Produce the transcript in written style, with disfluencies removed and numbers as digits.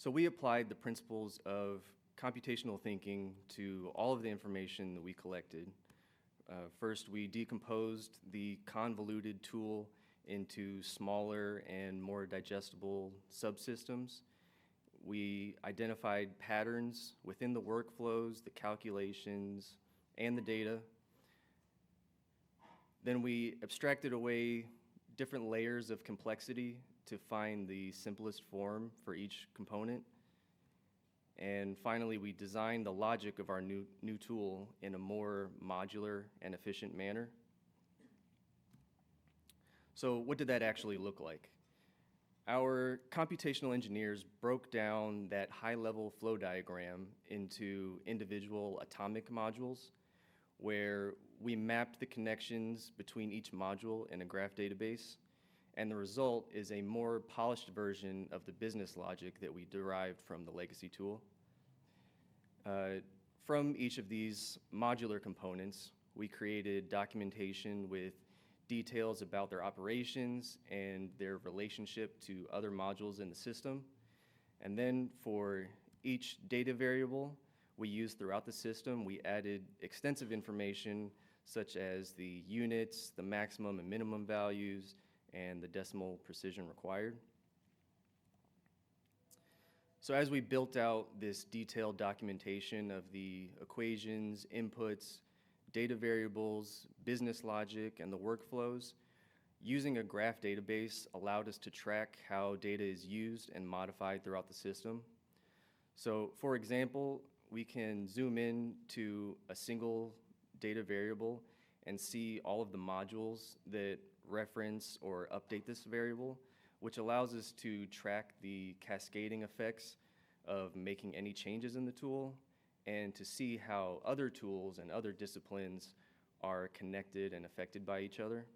So we applied the principles of computational thinking to all of the information that we collected. First, we decomposed the convoluted tool into smaller and more digestible subsystems. We identified patterns within the workflows, the calculations, and the data. Then we abstracted away different layers of complexity to find the simplest form for each component. And finally, we designed the logic of our new tool in a more modular and efficient manner. So what did that actually look like? Our computational engineers broke down that high-level flow diagram into individual atomic modules, where we mapped the connections between each module in a graph database, and the result is a more polished version of the business logic that we derived from the legacy tool. From each of these modular components, we created documentation with details about their operations and their relationship to other modules in the system. And then for each data variable we used throughout the system, we added extensive information such as the units, the maximum and minimum values, and the decimal precision required. So as we built out this detailed documentation of the equations, inputs, data variables, business logic, and the workflows, using a graph database allowed us to track how data is used and modified throughout the system. So for example, we can zoom in to a single data variable and see all of the modules that reference or update this variable, which allows us to track the cascading effects of making any changes in the tool and to see how other tools and other disciplines are connected and affected by each other.